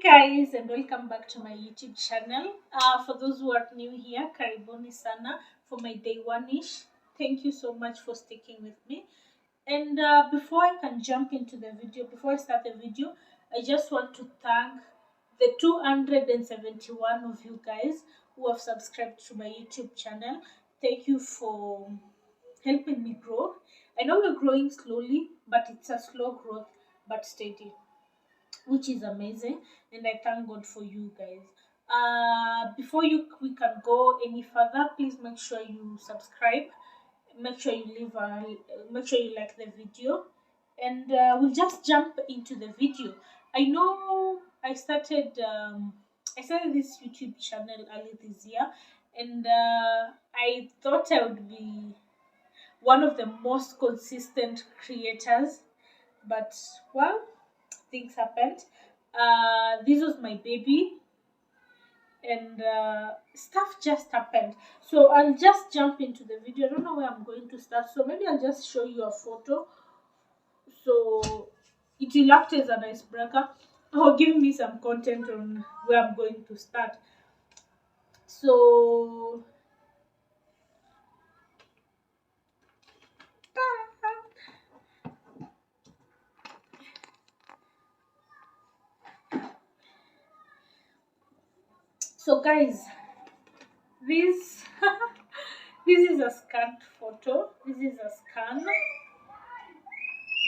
Guys, and welcome back to my YouTube channel. For those who are new here, karibuni sana for my day one-ish. Thank you so much for sticking with me. And before I can jump into the video, before I start the video, I just want to thank the 271 of you guys who have subscribed to my YouTube channel. Thank you for helping me grow. I know we're growing slowly, but it's a slow growth but steady, which is amazing, and I thank God for you guys. Before we can go any further, please make sure you subscribe, make sure you make sure you like the video, and we'll just jump into the video. I know I started this YouTube channel early this year, and I thought I would be one of the most consistent creators, but well, things happened. This was my baby, and stuff just happened. So I'll just jump into the video. I don't know where I'm going to start, so maybe I'll just show you a photo. So it will act as an icebreaker or give me some content on where I'm going to start. So guys, this this is a scanned photo. This is a scan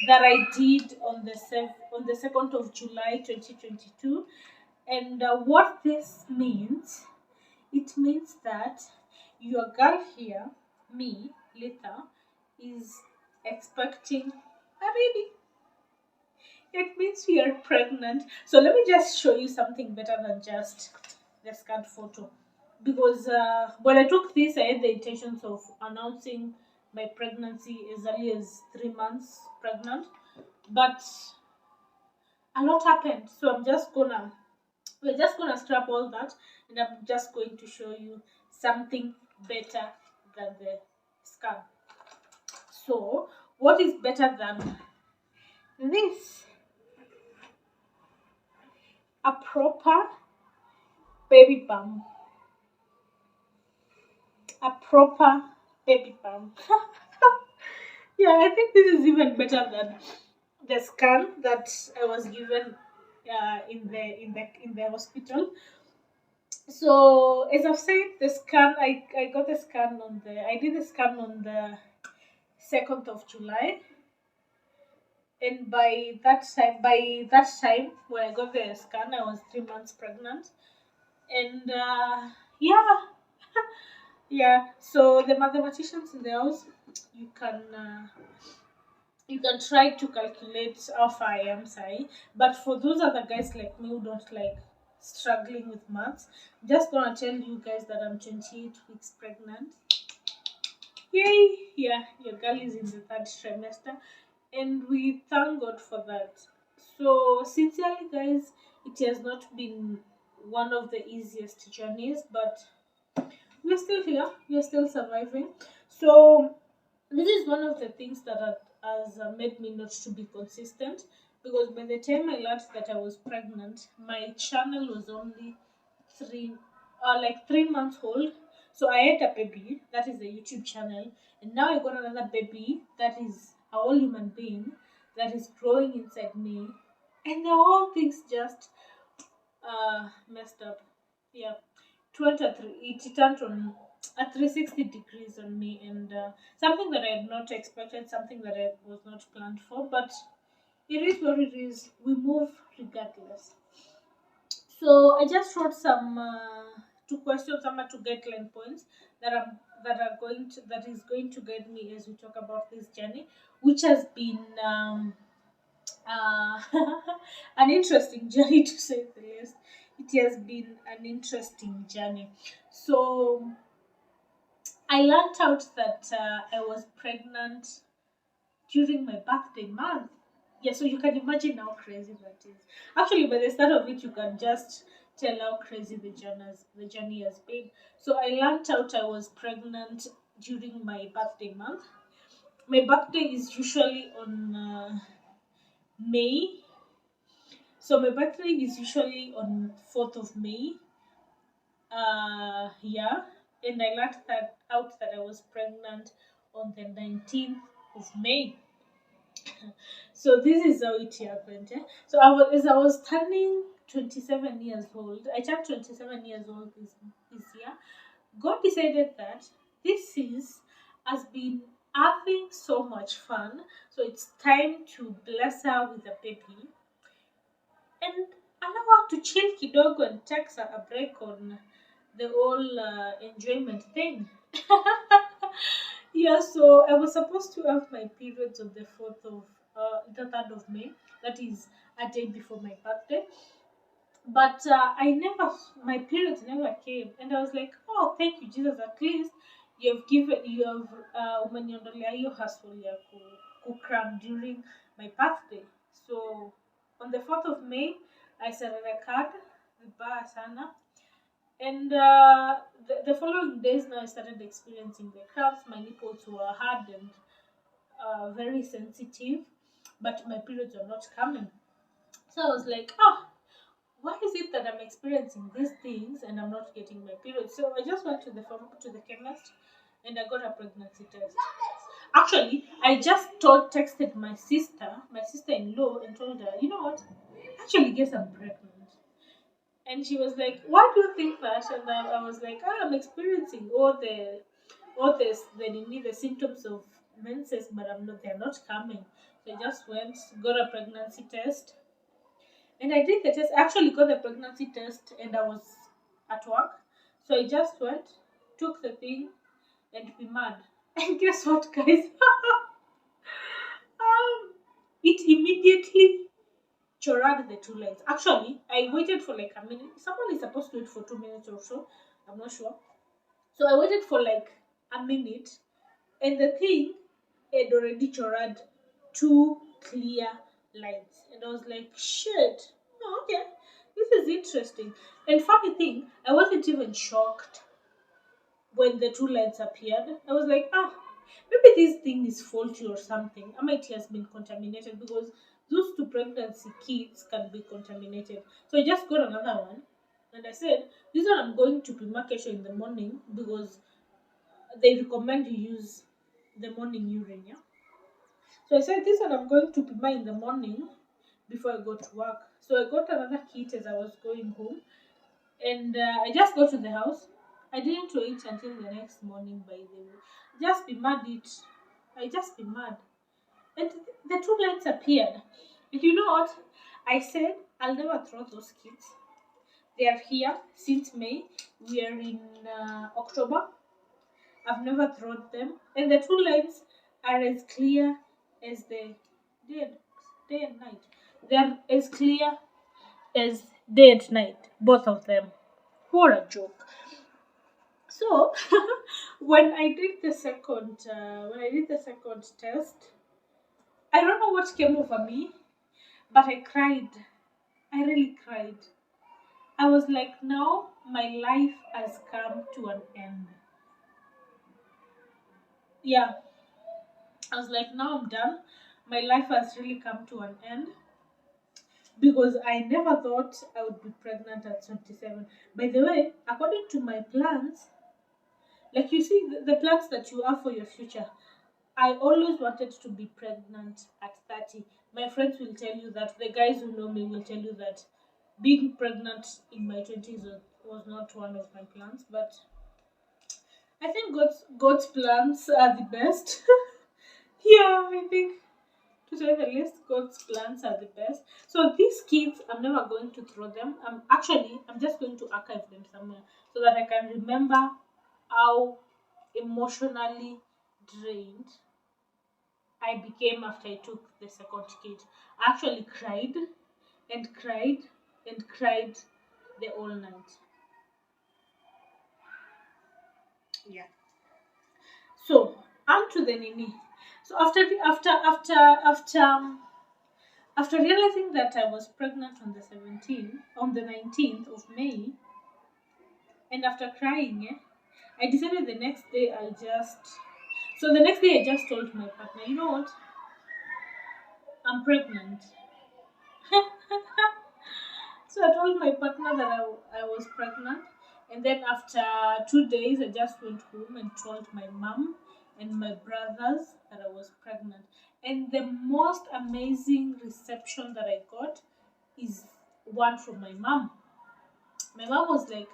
that I did on the 2nd of July 2022. And what this means, it means that your girl here, me, Litha, is expecting a baby. It means we are pregnant. So let me just show you something better than just the scanned photo. Because when I took this, I had the intentions of announcing my pregnancy as early as 3 months pregnant. But a lot happened. So we're just gonna scrap all that, and I'm just going to show you something better than the scan. So what is better than this? A proper baby bump. A proper baby bump. Yeah, I think this is even better than the scan that I was given in the hospital. So as I've said, the scan I got the scan on the I did the scan on the 2nd of July, and by that time when I got the scan, I was 3 months pregnant, and yeah, yeah. So the mathematicians in the house, you can uh, you can try to calculate how far I am, sorry. But for those other guys like me who don't like struggling with maths, I'm just gonna tell you guys that I'm 28 weeks pregnant. Yay! Yeah, your girl is in the third trimester, and we thank God for that. So, sincerely, guys, it has not been one of the easiest journeys, but we're still here, we're still surviving. So, this is one of the things that has made me not to be consistent, because by the time I learned that I was pregnant, my channel was only three, like 3 months old. So I had a baby, that is a YouTube channel, and now I got another baby that is a whole human being that is growing inside me, and the whole thing's just messed up. Yeah, it turned on a 360 degrees on me, and something that I had not expected, something that I was not planned for, but it is what it is. We move regardless. So I just wrote some two questions, some are two guideline points that is going to guide me as we talk about this journey, which has been uh, an interesting journey to say the least. It has been an interesting journey. So I learned out that I was pregnant during my birthday month. Yeah, so you can imagine how crazy that is. Actually, by the start of it, you can just tell how crazy the journey has been. So I learned out I was pregnant during my birthday month. My birthday is usually on May. So my birthday is usually on 4th of May. Yeah, and I learned that out that I was pregnant on the 19th of May. So this is how it happened. Eh? So as I was turning 27 years old, I turned 27 years old this year. God decided that this is has been having so much fun, so it's time to bless her with a baby and allow her to chill kidogo and take a break on the whole enjoyment thing. Yeah, so I was supposed to have my periods on the 3rd of May. That is a day before my birthday. But my periods never came. And I was like, oh, thank you, Jesus. At least you have, umeniondolea hiyo hustle ya kukram during my birthday. So on the 4th of May, I card vibaya sana. And the following days now, I started experiencing the cramps. My nipples were hard and very sensitive, but my periods were not coming. So I was like, why is it that I'm experiencing these things and I'm not getting my period? So I just went to the chemist and I got a pregnancy test. Actually, I just texted my sister-in-law, and told her, you know what? Actually, guess I'm pregnant. And she was like, "Why do you think that?" And I was like, "I'm experiencing the symptoms of menses, but I'm not. They're not coming." So I just went, got a pregnancy test, and I did the test. I actually got the pregnancy test, and I was at work. So I just went, took the thing, and be mad. And guess what, guys? It immediately chorad the two lines. Actually, I waited for like a minute. Someone is supposed to wait for 2 minutes or so. I'm not sure. So I waited for like a minute, and the thing had already chorad two clear lines. And I was like, shit. Oh, okay. This is interesting. And funny thing, I wasn't even shocked when the two lines appeared. I was like, maybe this thing is faulty or something. I might has been contaminated because those two pregnancy kits can be contaminated. So I just got another one and I said, this one I'm going to Pimakesho in the morning because they recommend you use the morning urine, yeah? So I said, this one I'm going to Pima in the morning before I go to work. So I got another kit as I was going home and I just got to the house. I didn't wait until the next morning, by the way. Just be mad it. I just be mad. And the two lights appeared. And you know what? I said I'll never throw those kids. They are here since May. We are in October. I've never thrown them. And the two lights are as clear as the day, day and night. They are as clear as day and night. Both of them. What a joke. So when I did the second test, I don't know what came over me, but I cried. I really cried. I was like, now my life has come to an end. Yeah, I was like, now I'm done. My life has really come to an end because I never thought I would be pregnant at 27. By the way, according to my plans, like you see, the plans that you have for your future, I always wanted to be pregnant at 30. My friends will tell you that, the guys who know me will tell you that being pregnant in my 20s was not one of my plans, but I think God's plans are the best. Yeah, I think to say the least, God's plans are the best. So these kids, I'm never going to throw them. I'm just going to archive them somewhere so that I can remember how emotionally drained I became after I took the second kid. I actually cried and cried and cried the whole night. Yeah. So on to the Nini. So after realizing that I was pregnant on the 19th of May, and after crying, I decided the next day the next day I just told my partner, you know what? I'm pregnant. So I told my partner that I was pregnant. And then after 2 days, I just went home and told my mom and my brothers that I was pregnant. And the most amazing reception that I got is one from my mom. My mom was like,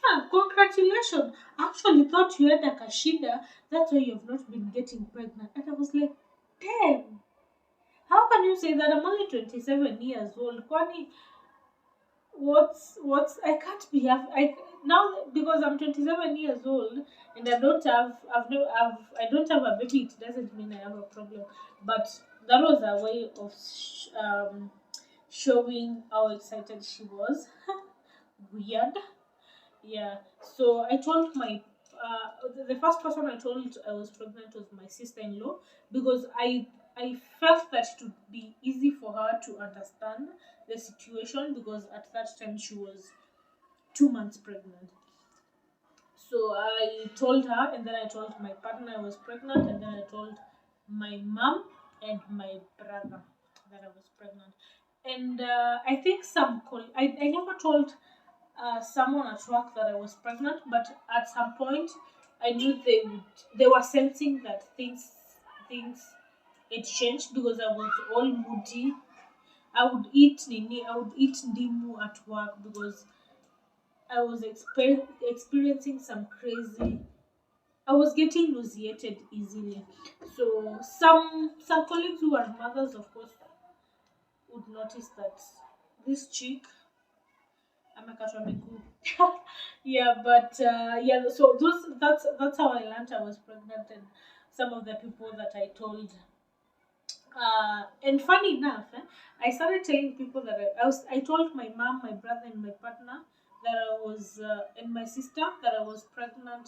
ah, congratulations. I actually thought you had a kashida. That's why you've not been getting pregnant. And I was like, damn. How can you say that? I'm only 27 years old. Kwani, what's I can't be have I now because I'm 27 years old and I don't have a baby. It doesn't mean I have a problem, but that was a way of showing how excited she was. Weird. Yeah. So I told my the first person I told I was pregnant was my sister-in-law, because I felt that it would be easy for her to understand the situation, because at that time she was 2 months pregnant. So I told her, and then I told my partner I was pregnant, and then I told my mom and my brother that I was pregnant. And I think I never told someone at work that I was pregnant, but at some point I knew they were sensing that things had changed, because I was all moody. I would eat ndimu at work because I was experiencing some crazy. I was getting nauseated easily. So some colleagues who are mothers, of course, would notice that this chick amekatwa miguu. Yeah, but yeah. So that's how I learned I was pregnant, and some of the people that I told. And funny enough, I started telling people that I told my mom, my brother, and my partner that I was, and my sister, that I was pregnant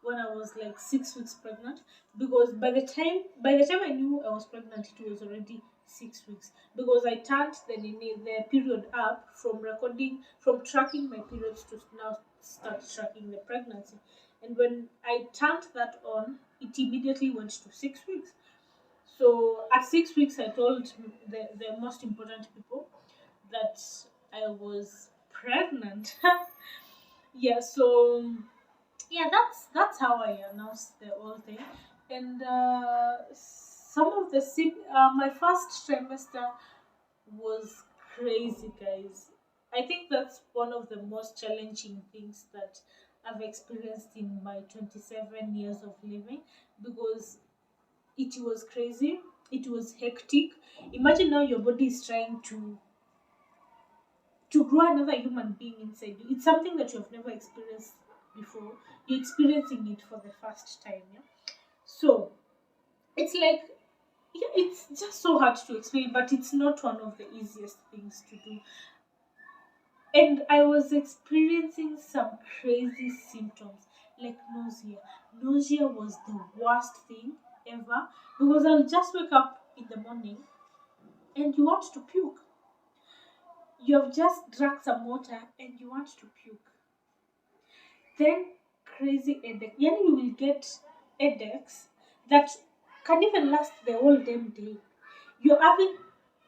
when I was like 6 weeks pregnant, because by the time I knew I was pregnant, it was already 6 weeks, because I turned the period up from tracking my periods to now start tracking the pregnancy. And when I turned that on, it immediately went to 6 weeks. So at 6 weeks, I told the most important people that I was pregnant. Yeah, so yeah, that's how I announced the whole thing. And my first trimester was crazy, guys. I think that's one of the most challenging things that I've experienced in my 27 years of living, because it was crazy. It was hectic. Imagine now your body is trying to grow another human being inside you. It's something that you have never experienced before. You're experiencing it for the first time. Yeah? So it's like, yeah, it's just so hard to explain, but it's not one of the easiest things to do. And I was experiencing some crazy symptoms like nausea. Nausea was the worst thing ever, because I'll just wake up in the morning and you want to puke. You have just drank some water and you want to puke. Then crazy headache. Yani you will get headaches that can even last the whole damn day. You're having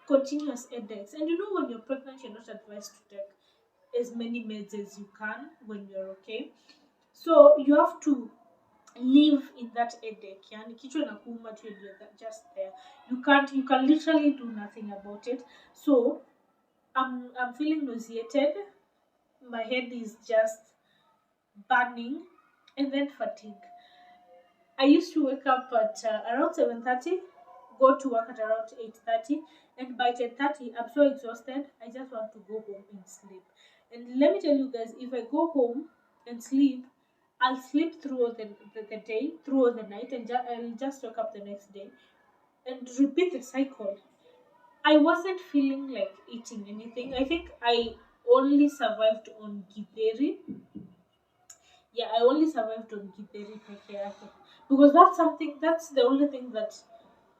continuous headaches. And you know, when you're pregnant, you're not advised to take as many meds as you can when you're okay. So you have to live in that headache. Yani kichwa inakuuma tu and you're just there. You can literally do nothing about it. So I'm feeling nauseated. My head is just burning, and then fatigue. I used to wake up at around 7:30, go to work at around 8:30, and by 10:30 I'm so exhausted. I just want to go home and sleep. And let me tell you guys, if I go home and sleep, I'll sleep through the day, through the night, and I'll just wake up the next day and repeat the cycle. I wasn't feeling like eating anything. I think I only survived on githeri. Yeah, I only survived on githeri peke yake, because that's the only thing that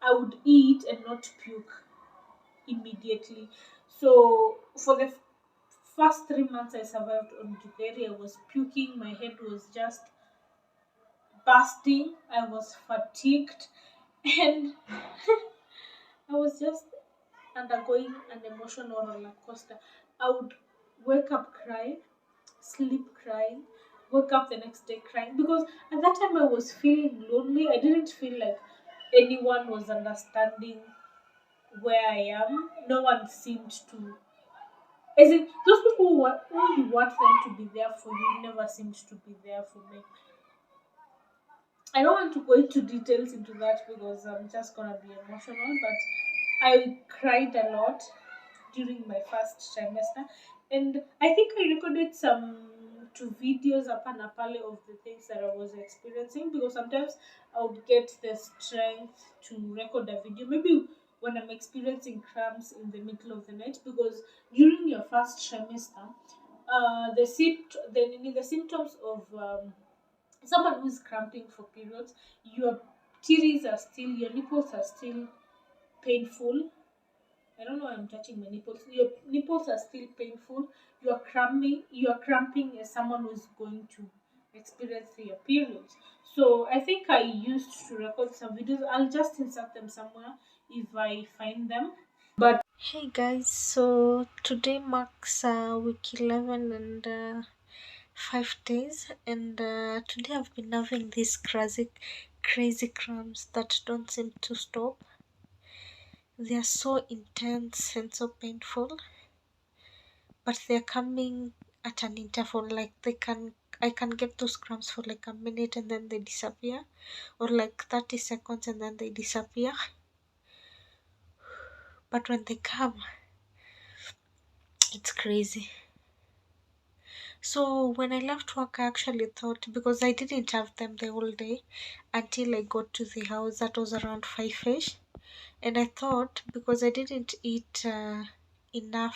I would eat and not puke immediately. So for the first 3 months I survived on githeri, I was puking. My head was just bursting. I was fatigued, and I was just undergoing an emotional roller coaster. I would wake up crying, sleep crying, wake up the next day crying, because at that time I was feeling lonely. I didn't feel like anyone was understanding where I am. No one seemed to. As in, those people who you want them to be there for you never seemed to be there for me. I don't want to go into details into that because I'm just gonna be emotional, but I cried a lot during my first trimester, and I think I recorded some two videos up and apale of the things that I was experiencing, because sometimes I would get the strength to record a video, maybe when I'm experiencing cramps in the middle of the night, because during your first trimester, the symptoms of someone who's cramping for periods, your titties are still, your nipples are still painful. I don't know why I'm touching my nipples. Your nipples are still painful. You are cramping as someone who's going to experience your periods. So I think I used to record some videos. I'll just insert them somewhere if I find them. But hey guys, so today marks week 11 and 5 days, and today I've been having these crazy cramps that don't seem to stop. They are so intense and so painful, but they're coming at an interval. Like I can get those cramps for like a minute and then they disappear, or like 30 seconds and then they disappear. But when they come, it's crazy. So when I left work, I actually thought, because I didn't have them the whole day until I got to the house. That was around 5ish, and I thought, because I didn't eat enough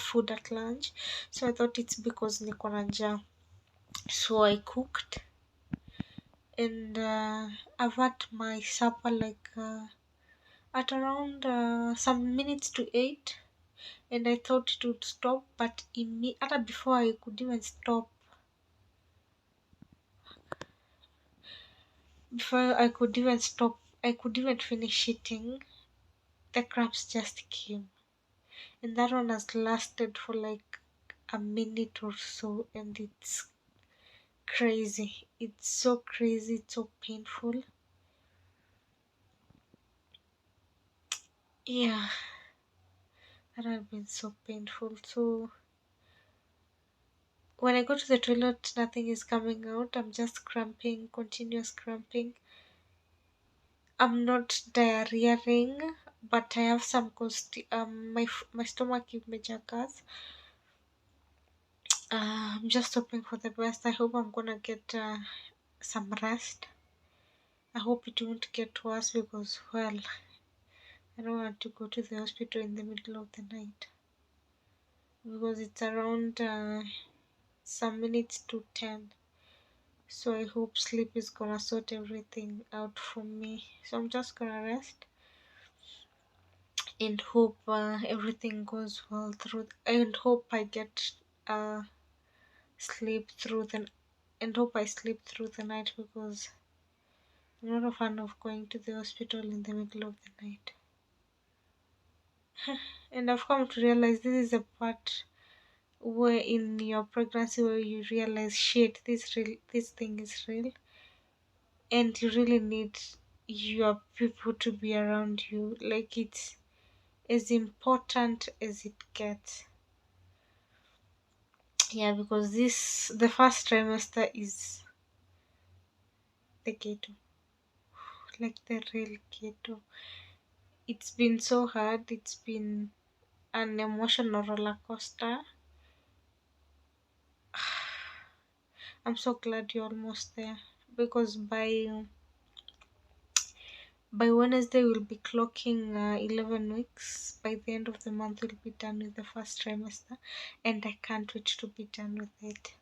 food at lunch, so I thought it's because niko na njaa. So I cooked, and I've had my supper like at around some minutes to 8, and I thought it would stop, but before I could even stop, before I could even finish eating, the crabs just came. And that one has lasted for like a minute or so, and it's crazy. It's so crazy, it's so painful. Yeah, that has been so painful. So when I go to the toilet, nothing is coming out. I'm just cramping, continuous cramping. I'm not diarrheaing, but I have some my stomach is major gas. I'm just hoping for the best. I hope I'm gonna get some rest. I hope it won't get worse, because, well, I don't want to go to the hospital in the middle of the night, because it's around some minutes to 10. So I hope sleep is gonna sort everything out for me. So I'm just gonna rest and hope everything goes well through, and hope I get uh, sleep through the and hope I sleep through the night, because I'm not a fan of going to the hospital in the middle of the night. And I've come to realize this is a part where in your pregnancy where you realize, shit, this thing is real, and you really need your people to be around you. Like, it's as important as it gets. Yeah, because the first trimester is the ghetto, like the real ghetto. It's been so hard. It's been an emotional roller coaster. I'm so glad you're almost there, because by Wednesday we'll be clocking 11 weeks. By the end of the month we'll be done with the first trimester, and I can't wait to be done with it.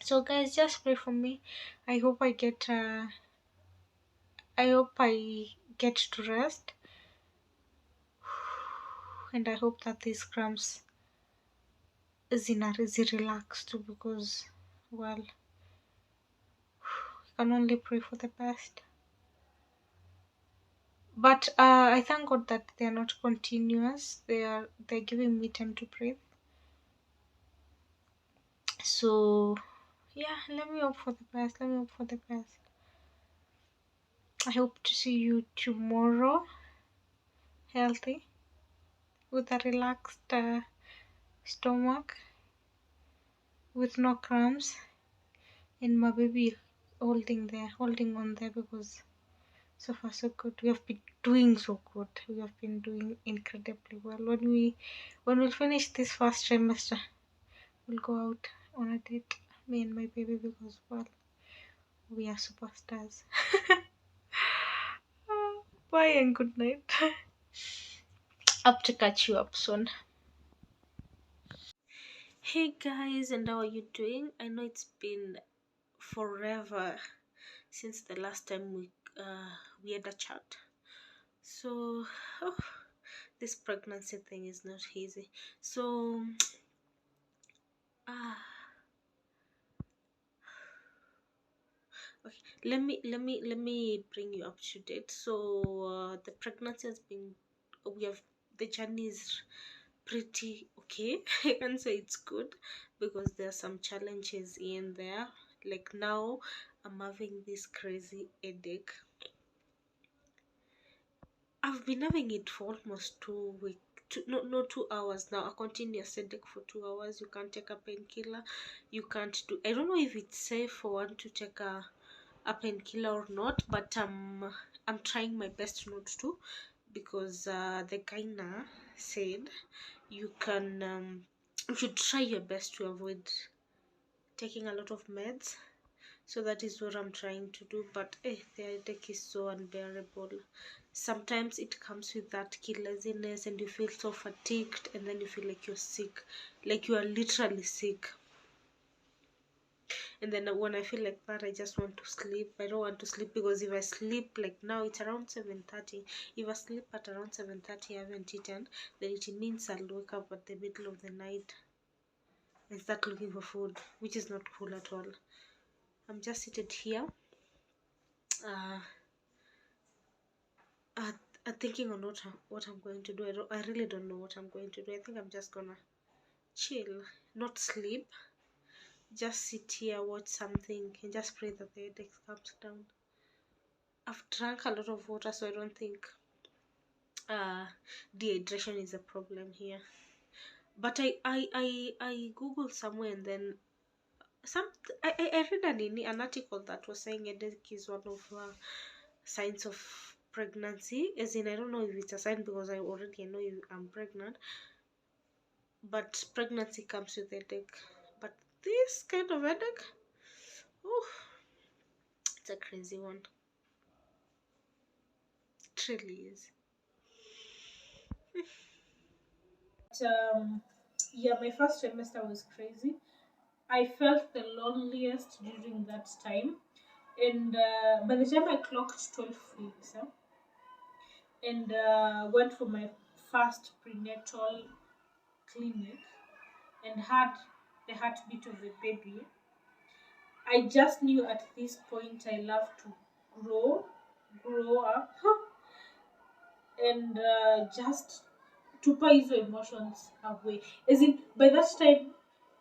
So guys, just pray for me. I hope I get I hope I get to rest, and I hope that these cramps relax too, because, well, I can only pray for the best. But I thank God that they are not continuous. They're giving me time to breathe. So yeah, let me hope for the best. Let me hope for the best. I hope to see you tomorrow, healthy, with a relaxed stomach, with no cramps, and my baby holding on there, because so far so good. We have been doing so good. We have been doing incredibly well. When we finish this first trimester, we'll go out on a date, me and my baby, because well, we are superstars. Bye and good night. Up to catch you up soon. Hey guys, and how are you doing? I know it's been forever since the last time we had a chat. So, oh, this pregnancy thing is not easy. So, ah, okay. Let me bring you up to date. So, the pregnancy has been, we have the journey is pretty okay. I can say it's good, because there are some challenges in there. Like now, I'm having this crazy headache. I've been having it for almost 2 weeks. No, 2 hours now. A continuous headache for 2 hours. You can't take a painkiller. You can't do. I don't know if it's safe for one to take a painkiller or not, but I'm trying my best not to, because the gyna said you can you should try your best to avoid taking a lot of meds. So that is what I'm trying to do, but the headache is so unbearable. Sometimes it comes with that laziness, and you feel so fatigued, and then you feel like you're sick, like you are literally sick. And then when I feel like that, I just want to sleep. I don't want to sleep, because if I sleep, like now it's around 7:30, if I sleep at around 7:30, I haven't eaten, then it means I'll wake up at the middle of the night and start looking for food, which is not cool at all. I'm just seated here, uh, uh, thinking on what I'm going to do. I really don't know what I'm going to do. I think I'm just gonna chill, not sleep, just sit here, watch something, and just pray that the headache comes down. I've drank a lot of water, so I don't think uh dehydration is a problem here. But I googled somewhere, and then some I read an article that was saying headache is one of signs of pregnancy, as in I don't know if it's a sign, because I already know I'm pregnant, but pregnancy comes with headache. But this kind of headache, oh, it's a crazy one. It really is. um yeah, my first trimester was crazy. I felt the loneliest during that time, and by the time I clocked 12 weeks, and went for my first prenatal clinic, and had the heartbeat of a baby, I just knew at this point I love to grow up, and just to put hizo emotions away. As in, by that time,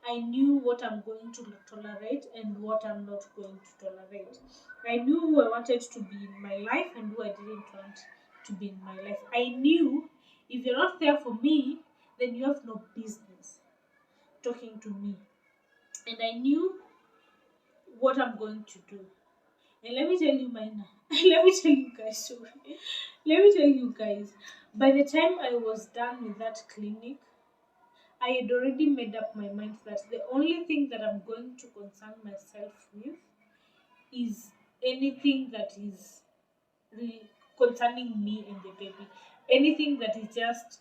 I knew what I'm going to tolerate and what I'm not going to tolerate. I knew who I wanted to be in my life and who I didn't want to be in my life. I knew if you're not there for me, then you have no business talking to me. And I knew what I'm going to do. And let me tell you mine. Let me tell you guys, sorry. Let me tell you guys, by the time I was done with that clinic, I had already made up my mind that the only thing that I'm going to concern myself with is anything that is concerning me and the baby. Anything that is just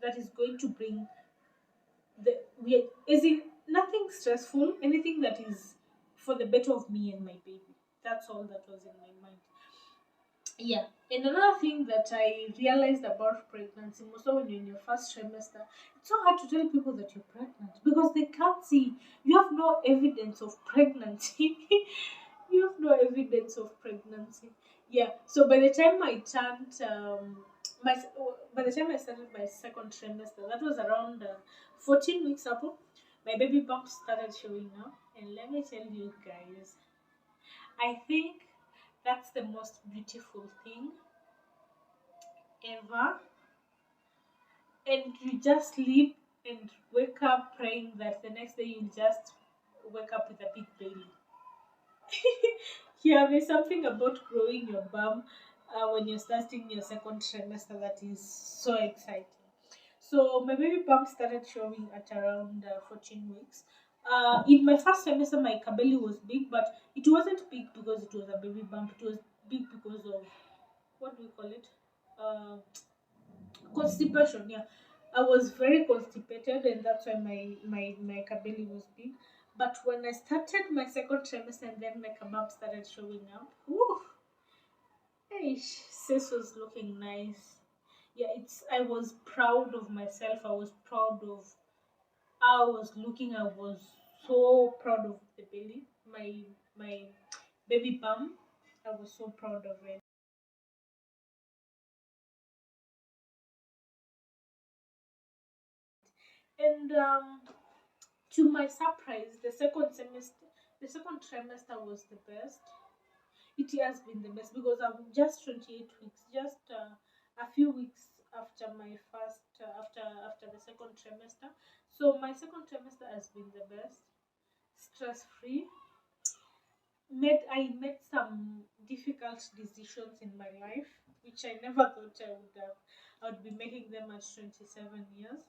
that is going to bring is it nothing stressful, anything that is for the better of me and my baby. That's all that was in my mind. Yeah, and another thing that I realized about pregnancy, most of when you're in your first trimester, it's so hard to tell people that you're pregnant, because they can't see. You have no evidence of pregnancy. You have no evidence of pregnancy. Yeah. So by the time I turned my by the time I started my second trimester, that was around 14 weeks ago. My baby bump started showing up, and let me tell you guys, I think that's the most beautiful thing ever. And you just sleep and wake up praying that the next day you'll just wake up with a big belly. Yeah, there's something about growing your bum when you're starting your second trimester that is so exciting. So my baby bump started showing at around 14 weeks. In my first trimester, my belly was big, but it wasn't big because it was a baby bump. It was big because of, what do we call it? Uh, Constipation. Yeah, I was very constipated, and that's why my belly was big. But when I started my second trimester and then my kebab started showing up, whew, hey, sis was looking nice. Yeah, it's. I was proud of myself. I was proud of how I was looking. I was so proud of the belly, my baby bum. I was so proud of it. And to my surprise, the second trimester was the best. It has been the best because I'm just 28 weeks, just a few weeks after my first, after the second trimester. So my second trimester has been the best, stress free. I made some difficult decisions in my life, which I never thought I would be making them at 27 years.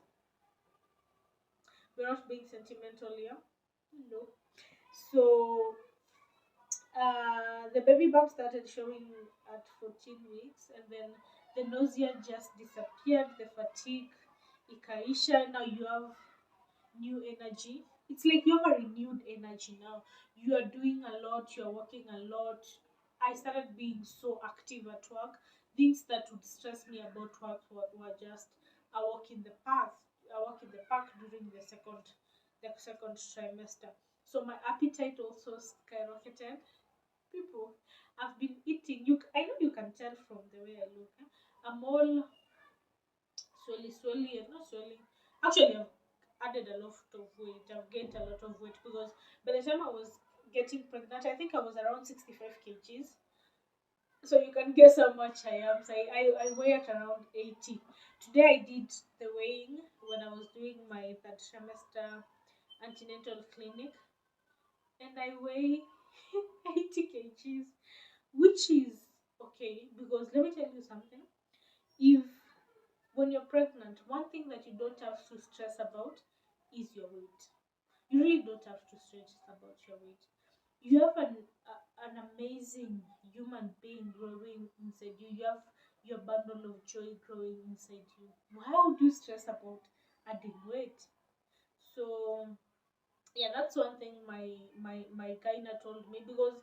We're not being sentimental here. No. So the baby bump started showing at 14 weeks, and then the nausea just disappeared, the fatigue ikaisha. Now you have new energy. It's like you have a renewed energy now. You are doing a lot, you are working a lot. I started being so active at work. Things that would stress me about work were just a walk in the path, a walk in the park during the second trimester. So my appetite also skyrocketed. People, I've been eating. I know you can tell from the way I look. I'm all swelly, and not swelling. Actually, I've added a lot of weight. I've gained a lot of weight because by the time I was getting pregnant, I think I was around 65 kgs. So you can guess how much I am. So I weigh at around 80. Today I did the weighing when I was doing my third trimester antenatal clinic, and I weigh 80 kgs, which is okay because let me tell you something. If when you're pregnant, one thing that you don't have to stress about is your weight. You really don't have to stress about your weight. You have an amazing human being growing inside you. You have your bundle of joy growing inside you. Why would you stress about adding weight? So yeah, that's one thing my gyna told me because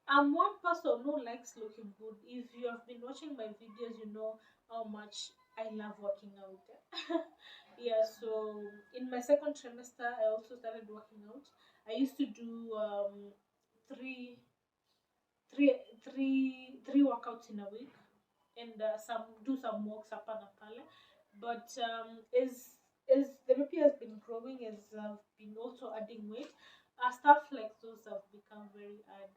I'm one person who likes looking good. If you have been watching my videos, you know how much I love working out. Yeah, so in my second trimester, I also started working out. I used to do three, three workouts in a week, and some walks up and pale. But as the baby has been growing, as I've been also adding weight, stuff like those have become very hard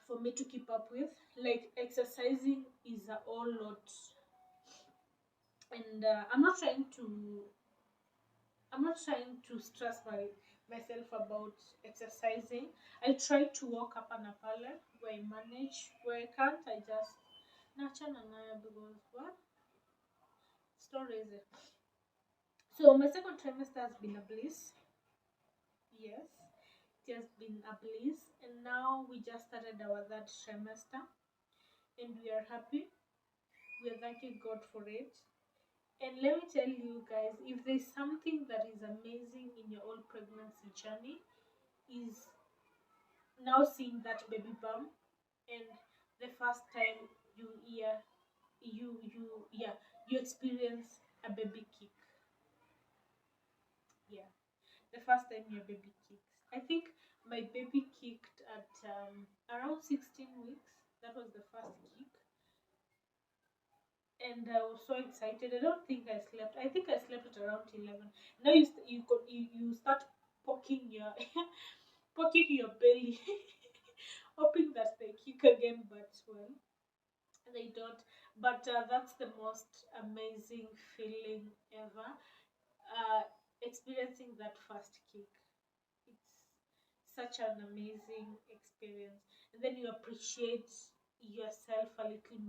for me to keep up with. Like exercising is a whole lot, and I'm not trying to stress myself about exercising. I try to walk up and apale where I manage. Where I can't, I just nachana nayo because what story is it? So my second trimester has been a bliss. Yes, it has been a bliss, and now we just started our third trimester, and we are happy. We are thanking God for it. And let me tell you guys, if there's something that is amazing in your whole pregnancy journey, is now seeing that baby bump and the first time you hear you experience a baby kick. Yeah, the first time your baby kicks. I think my baby kicked at around 16 weeks. That was the first kick, and I was so excited. I don't think I slept. I think I slept at around 11. Now you start poking your poking your belly, hoping that they kick again, but well, they don't. But that's the most amazing feeling ever. Uh, Experiencing that first kick, it's such an amazing experience, and then you appreciate yourself a little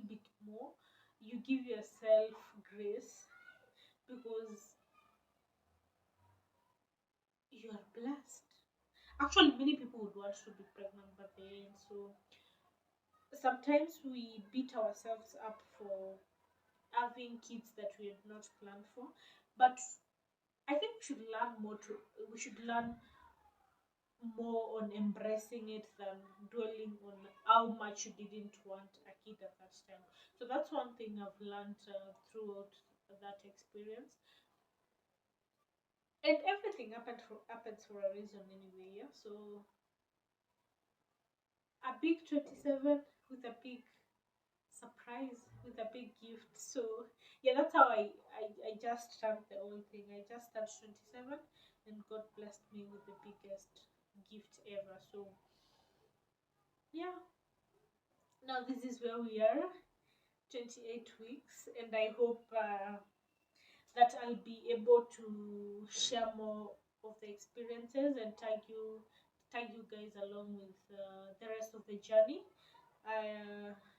bit more. You give yourself grace because you are blessed. Actually, many people would want to be pregnant, but they ain't. So sometimes we beat ourselves up for having kids that we had not planned for. But I think we should learn more on embracing it than dwelling on how much you didn't want a kid at that time. So that's one thing I've learned throughout that experience. And everything happens for a reason anyway. Yeah. So a big 27 with a big surprise with a big gift. So yeah, that's how I just turned the whole thing. I just turned 27 and God blessed me with the biggest gift ever. So yeah, now this is where we are, 28 weeks, and I hope that I'll be able to share more of the experiences and tag you guys along with the rest of the journey.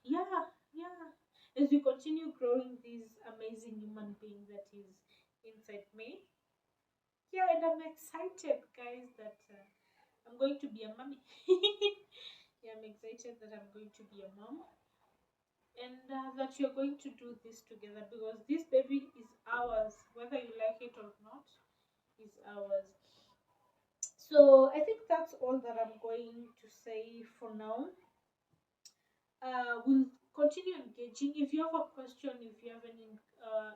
Yeah, yeah. As we continue growing this amazing human being that is inside me. Yeah, and I'm excited, guys, that I'm going to be a mommy. Yeah, I'm excited that I'm going to be a mom and that you're going to do this together because this baby is ours, whether you like it or not, is ours. So I think that's all that I'm going to say for now. We'll continue engaging. If you have a question, if you have any,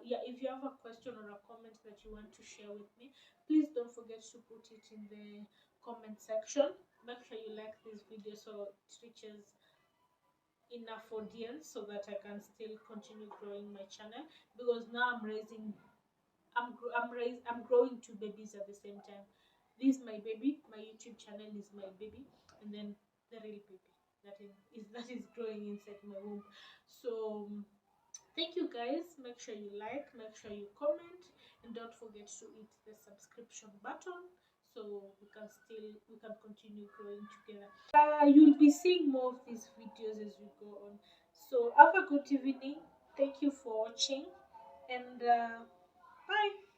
yeah, if you have a question or a comment that you want to share with me, please don't forget to put it in the comment section. Make sure you like this video so it reaches enough audience so that I can still continue growing my channel because now I'm growing two babies at the same time. This is my baby, my YouTube channel is my baby, and then the real baby that is growing inside my womb. So thank you guys. Make sure you like, make sure you comment, and don't forget to hit the subscription button so we can continue growing together. You'll be seeing more of these videos as we go on. So have a good evening. Thank you for watching, and bye.